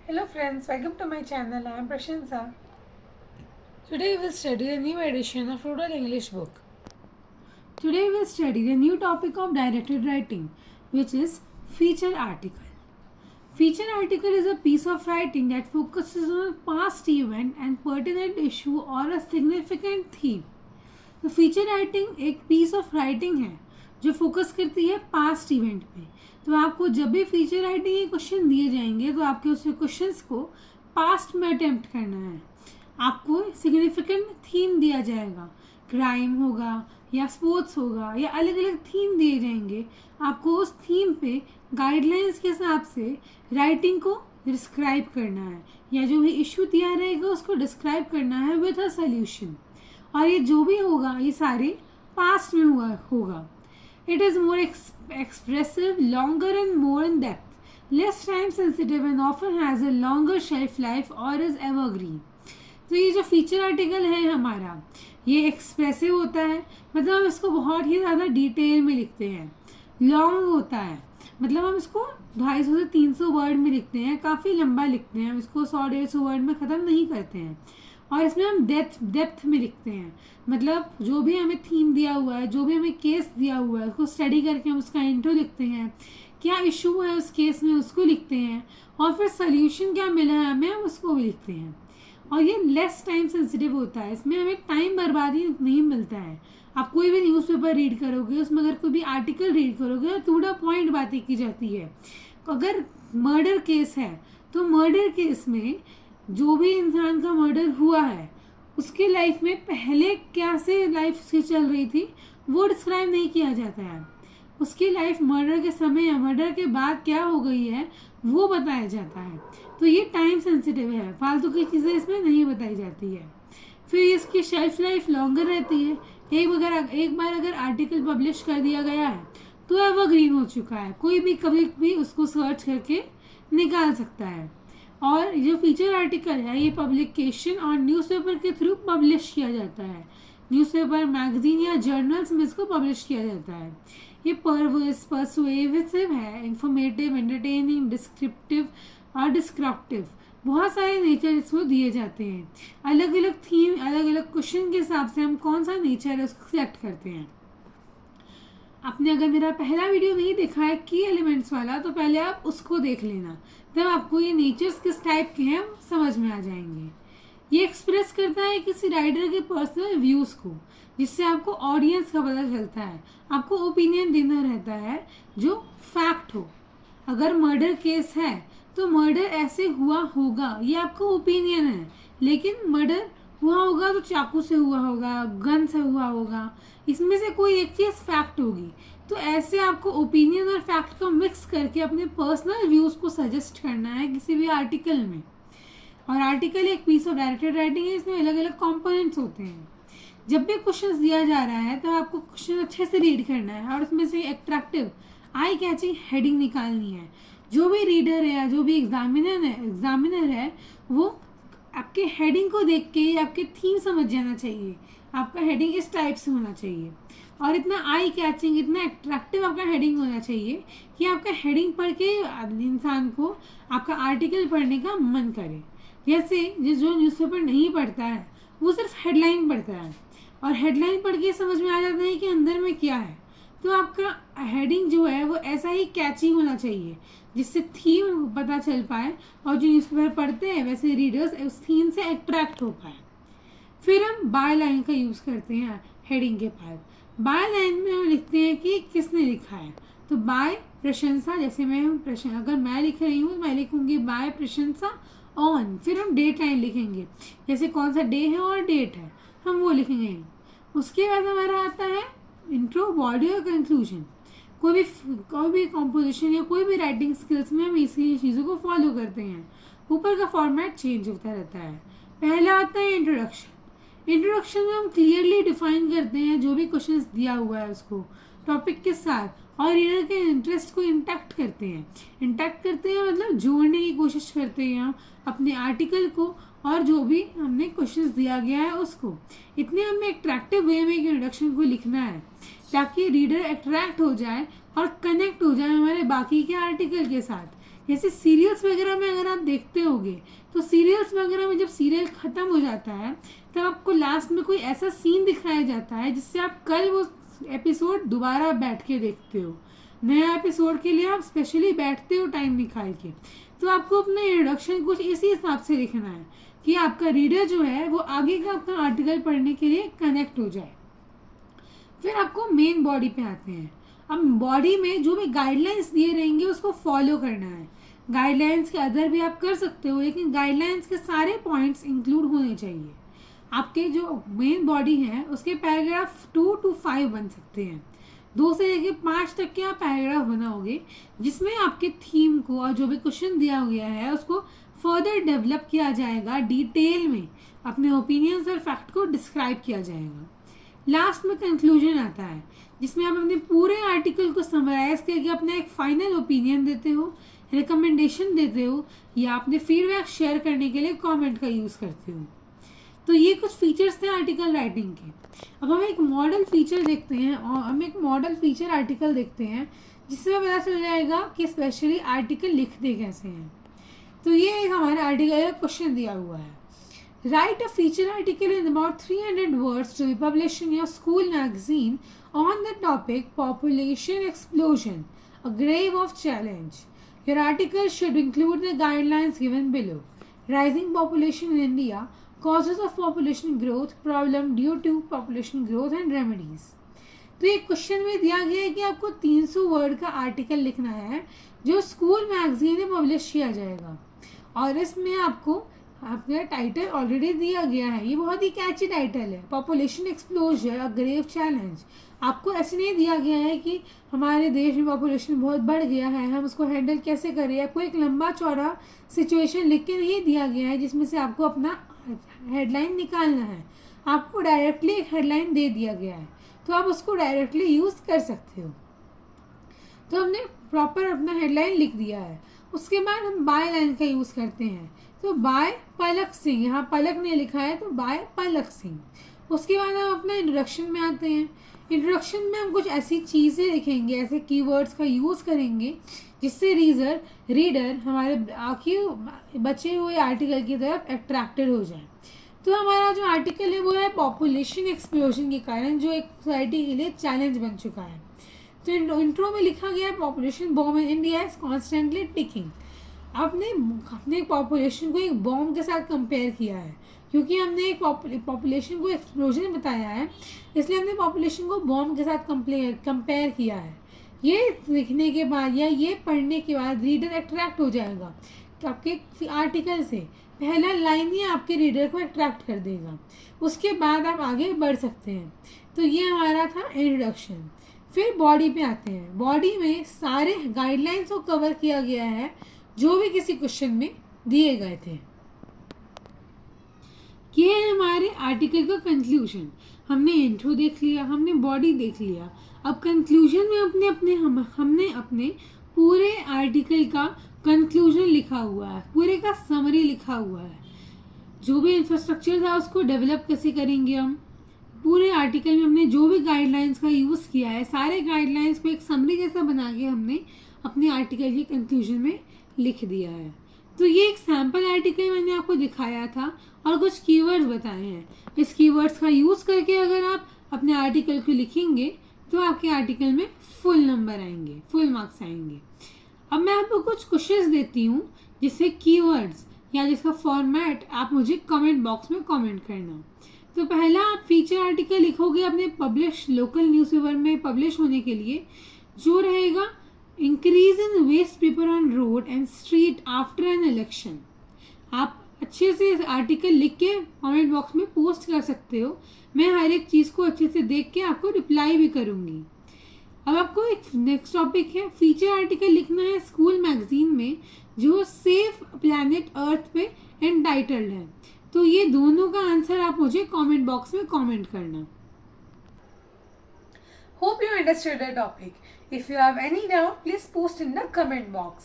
Hello friends, welcome to my channel. I am Prashansa. Today we will study a new edition of Rural English book. Today we will study the new topic of directed writing, which is feature article. Feature article is a piece of writing that focuses on a past event and pertinent issue or a significant theme. तो feature writing एक piece of writing है जो focus करती है past event पे। तो आपको जब भी फीचर राइटिंग के क्वेश्चन दिए जाएंगे तो आपके उस क्वेश्चंस को पास्ट में अटेम्प्ट करना है। आपको सिग्निफिकेंट थीम दिया जाएगा, क्राइम होगा या स्पोर्ट्स होगा या अलग अलग थीम दिए जाएंगे। आपको उस थीम पे गाइडलाइंस के हिसाब से राइटिंग को डिस्क्राइब करना है या जो भी इशू दिया रहेगा उसको डिस्क्राइब करना है विद अ सोल्यूशन। और ये जो भी होगा ये सारे पास्ट में होगा। It is more expressive, longer and more in depth, less time sensitive and often has a longer shelf life और इज एवरग्रीन। तो ये जो फीचर आर्टिकल है हमारा, ये एक्सप्रेसिव होता है, मतलब हम इसको बहुत ही ज़्यादा डिटेल में लिखते हैं। लॉन्ग होता है, मतलब हम इसको 250 से 300 वर्ड में लिखते हैं, काफ़ी लंबा लिखते हैं, हम इसको 100-150 वर्ड में ख़त्म नहीं करते हैं। और इसमें हम डेप्थ में लिखते हैं, मतलब जो भी हमें थीम दिया हुआ है, जो भी हमें केस दिया हुआ है उसको स्टडी करके हम उसका इंट्रो लिखते हैं, क्या इशू है उस केस में उसको लिखते हैं, और फिर सोल्यूशन क्या मिला है हमें हम उसको भी लिखते हैं। और ये लेस टाइम सेंसिटिव होता है, इसमें हमें टाइम बर्बादी नहीं मिलता है। आप कोई भी न्यूज़पेपर रीड करोगे, उसमें अगर कोई भी आर्टिकल रीड करोगे तो टू द पॉइंट बातें की जाती है। अगर मर्डर केस है तो मर्डर केस में जो भी इंसान का मर्डर हुआ है उसके लाइफ में पहले क्या से लाइफ उसकी चल रही थी वो डिस्क्राइब नहीं किया जाता है। उसकी लाइफ मर्डर के समय या मर्डर के बाद क्या हो गई है वो बताया जाता है। तो ये टाइम सेंसिटिव है, फालतू की चीज़ें इसमें नहीं बताई जाती है। फिर इसकी शेल्फ लाइफ लॉन्गर रहती है। एक बार अगर आर्टिकल पब्लिश कर दिया गया है तो एवरग्रीन हो चुका है, कोई भी कभी भी उसको सर्च करके निकाल सकता है। और जो फीचर आर्टिकल है ये पब्लिकेशन और न्यूज़पेपर के थ्रू पब्लिश किया जाता है। न्यूज़पेपर, मैगजीन या जर्नल्स में इसको पब्लिश किया जाता है। ये पर्सुएसिव है, इंफॉर्मेटिव, एंटरटेनिंग, डिस्क्रिप्टिव और डिस्क्रिप्टिव, बहुत सारे नेचर इसको दिए जाते हैं। अलग अलग थीम, अलग अलग क्वेश्चन के हिसाब से हम कौन सा नेचर है उसको सिलेक्ट करते हैं। आपने अगर मेरा पहला वीडियो नहीं देखा है की एलिमेंट्स वाला तो पहले आप उसको देख लेना, तब आपको ये नेचर्स किस टाइप के हैं समझ में आ जाएंगे। ये एक्सप्रेस करता है किसी राइटर के पर्सनल व्यूज़ को, जिससे आपको ऑडियंस का पता चलता है। आपको ओपिनियन देना रहता है जो फैक्ट हो। अगर मर्डर केस है तो मर्डर ऐसे हुआ होगा, ये आपका ओपिनियन है, लेकिन मर्डर हुआ होगा तो चाकू से हुआ होगा, गन से हुआ होगा, इसमें से कोई एक चीज़ फैक्ट होगी। तो ऐसे आपको ओपिनियन और फैक्ट को मिक्स करके अपने पर्सनल व्यूज़ को सजेस्ट करना है किसी भी आर्टिकल में। और आर्टिकल एक पीस ऑफ डायरेक्टेड राइटिंग है, इसमें अलग अलग कंपोनेंट्स होते हैं। जब भी क्वेश्चन दिया जा रहा है तो आपको क्वेश्चन अच्छे से रीड करना है और उसमें से अट्रैक्टिव, आई कैचिंग हेडिंग निकालनी है। जो भी रीडर है या जो भी एग्जामिनर है वो आपके हेडिंग को देख के आपके थीम समझ जाना चाहिए, आपका हेडिंग इस टाइप से होना चाहिए और इतना आई कैचिंग, इतना अट्रैक्टिव आपका हेडिंग होना चाहिए कि आपका हेडिंग पढ़ के इंसान को आपका आर्टिकल पढ़ने का मन करे। जैसे जो न्यूज़पेपर नहीं पढ़ता है वो सिर्फ हेडलाइन पढ़ता है और हेडलाइन पढ़ के समझ में आ जाता है कि अंदर में क्या है। तो आपका हेडिंग जो है वो ऐसा ही कैची होना चाहिए जिससे थीम पता चल पाए और जो न्यूज़पेपर पढ़ते हैं वैसे रीडर्स उस थीम से अट्रैक्ट हो पाए। फिर हम बाय लाइन का यूज़ करते हैं हेडिंग के बाद। बाय लाइन में हम लिखते हैं कि किसने लिखा है। तो बाय प्रशंसा, जैसे अगर मैं लिख रही हूँ तो मैं लिखूँगी बाय प्रशंसा ऑन। फिर हम डेट लाइन लिखेंगे, जैसे कौन सा डे है और डेट है हम वो लिखेंगे। उसके बाद हमारा आता है इंट्रो, बॉडी और कंक्लूजन। कोई भी कॉम्पोजिशन या कोई भी राइटिंग स्किल्स में हम इसी चीज़ों को फॉलो करते हैं। ऊपर का फॉर्मेट चेंज होता रहता है। पहला आता है इंट्रोडक्शन। इंट्रोडक्शन में हम क्लियरली डिफाइन करते हैं जो भी क्वेश्चन दिया हुआ है उसको टॉपिक के साथ और रीडर के इंटरेस्ट को इंटैक्ट करते हैं मतलब जोड़ने की कोशिश करते हैं हम अपने आर्टिकल को और जो भी हमने क्वेश्चंस दिया गया है उसको। इतने हमें अट्रैक्टिव वे में इंट्रोडक्शन को लिखना है ताकि रीडर अट्रैक्ट हो जाए और कनेक्ट हो जाए हमारे बाकी के आर्टिकल के साथ जैसे सीरियल्स वगैरह में अगर आप देखते होगे तो सीरियल्स वगैरह में जब सीरियल ख़त्म हो जाता है तब आपको लास्ट में कोई ऐसा सीन दिखाया जाता है जिससे आप कल वो एपिसोड दोबारा बैठ के देखते हो। नया एपिसोड के लिए आप स्पेशली बैठते हो टाइम निकाल के। तो आपको अपना इंट्रोडक्शन कुछ इसी हिसाब से लिखना है कि आपका रीडर जो है वो आगे का आपका आर्टिकल पढ़ने के लिए कनेक्ट हो जाए। फिर आपको मेन बॉडी पे आते हैं। अब बॉडी में जो भी गाइडलाइंस दिए रहेंगे उसको फॉलो करना है। गाइडलाइंस के अदर भी आप कर सकते हो, लेकिन गाइडलाइंस के सारे पॉइंट्स इंक्लूड होने चाहिए। आपके जो मेन बॉडी है उसके पैराग्राफ 2 to 5 बन सकते हैं। 2 से लेकर 5 तक के आप पैराग्राफ बनाओगे जिसमें आपके थीम को और जो भी क्वेश्चन दिया गया है उसको फर्दर डेवलप किया जाएगा, डिटेल में अपने ओपिनियंस और फैक्ट को डिस्क्राइब किया जाएगा। लास्ट में कंक्लूजन आता है जिसमें आप अपने पूरे आर्टिकल को समराइज करके अपना एक फाइनल ओपिनियन देते हो, रिकमेंडेशन देते हो या अपने फीडबैक शेयर करने के लिए कमेंट का यूज़ करते हो। तो ये कुछ फीचर्स थे आर्टिकल राइटिंग के। अब हम एक मॉडल फीचर देखते हैं और हम एक मॉडल फीचर आर्टिकल देखते हैं जिससे पता चल जाएगा कि स्पेशली आर्टिकल लिखते कैसे हैं। तो ये एक हमारे आर्टिकल का क्वेश्चन दिया हुआ है। Write a feature article in about 300 words to be published in your school magazine on the topic Population Explosion, a grave of challenge. Your article should include the guidelines given below. Rising population in India, causes of population growth, problem due to population growth and remedies. तो ये question में दिया गया है कि आपको 300 word का article लिखना है जो स्कूल मैगजीन में पब्लिश किया जाएगा और इसमें आपको आपका टाइटल ऑलरेडी दिया गया है। ये बहुत ही कैची टाइटल है, population explosion a grave challenge. आपको ऐसे नहीं दिया गया है कि हमारे देश में पॉपुलेशन बहुत बढ़ गया है, हम उसको हैंडल कैसे करें। आपको एक लंबा चौड़ा सिचुएशन लिख के नहीं दिया गया है जिसमें से आपको अपना हेडलाइन निकालना है। आपको डायरेक्टली एक हेडलाइन दे दिया गया है तो आप उसको डायरेक्टली यूज़ कर सकते हो। तो हमने प्रॉपर अपना हेडलाइन लिख दिया है। उसके बाद हम बाय लाइन का यूज़ करते हैं। तो बाय पलक सिंह, यहाँ पलक नहीं लिखा है तो बाय पलक सिंह। उसके बाद हम अपना इंट्रोडक्शन में आते हैं। इंट्रोडक्शन में हम कुछ ऐसी चीज़ें लिखेंगे, ऐसे कीवर्ड्स का यूज़ करेंगे जिससे रीडर हमारे आखिर बचे हुए आर्टिकल की तरफ अट्रैक्टेड हो जाए। तो हमारा जो आर्टिकल है वो है पॉपुलेशन एक्सप्लोजन के कारण जो एक सोसाइटी के लिए चैलेंज बन चुका है। तो इंट्रो में लिखा गया है population bomb in India is constantly ticking. अपने पॉपुलेशन को एक बॉम्ब के साथ कंपेयर किया है क्योंकि हमने एक पॉपुलेशन को एक्सप्लोजन बताया है, इसलिए हमने पॉपुलेशन को बॉम्ब के साथ कंपेयर किया है। ये लिखने के बाद या ये पढ़ने के बाद रीडर अट्रैक्ट हो जाएगा कि आपके आर्टिकल से पहला लाइन ही आपके रीडर को अट्रैक्ट कर देगा। उसके बाद आप आगे बढ़ सकते हैं। तो ये हमारा था इंट्रोडक्शन। फिर बॉडी पे आते हैं। बॉडी में सारे गाइडलाइंस को कवर किया गया है जो भी किसी क्वेश्चन में दिए गए थे। ये है हमारे आर्टिकल का कंक्लूजन। हमने इंट्रो देख लिया, हमने बॉडी देख लिया। अब कंक्लूजन में हमने अपने पूरे आर्टिकल का कंक्लूजन लिखा हुआ है, पूरे का समरी लिखा हुआ है। जो भी इंफ्रास्ट्रक्चर था उसको डेवलप कैसे करेंगे हम। पूरे आर्टिकल में हमने जो भी गाइडलाइंस का यूज़ किया है सारे गाइडलाइंस को एक समरी जैसा बना के हमने अपने आर्टिकल के कंक्लूजन में लिख दिया है। तो ये एक सैम्पल आर्टिकल मैंने आपको दिखाया था और कुछ कीवर्ड्स बताए हैं। इस कीवर्ड्स का यूज़ करके अगर आप अपने आर्टिकल को लिखेंगे तो आपके आर्टिकल में फुल नंबर आएंगे, फुल मार्क्स आएंगे। अब मैं आपको कुछ क्वेश्चंस देती हूँ जिससे कीवर्ड्स या जिसका फॉर्मेट आप मुझे कमेंट बॉक्स में कमेंट करना। तो पहला आप फीचर आर्टिकल लिखोगे अपने पब्लिश लोकल न्यूज़पेपर में पब्लिश होने के लिए, जो रहेगा increase in waste paper on road and street after an election. आप अच्छे से आर्टिकल लिख के कमेंट बॉक्स में पोस्ट कर सकते हो। मैं हर एक चीज़ को अच्छे से देख के आपको रिप्लाई भी करूँगी। अब आपको एक नेक्स्ट टॉपिक है, फीचर आर्टिकल लिखना है स्कूल मैगजीन में जो सेफ प्लैनेट अर्थ पे एंटाइटल्ड है। तो ये दोनों का आंसर आप मुझे कमेंट बॉक्स में कमेंट करना। Hope you understood the topic. If you have any doubt, please post in the comment box.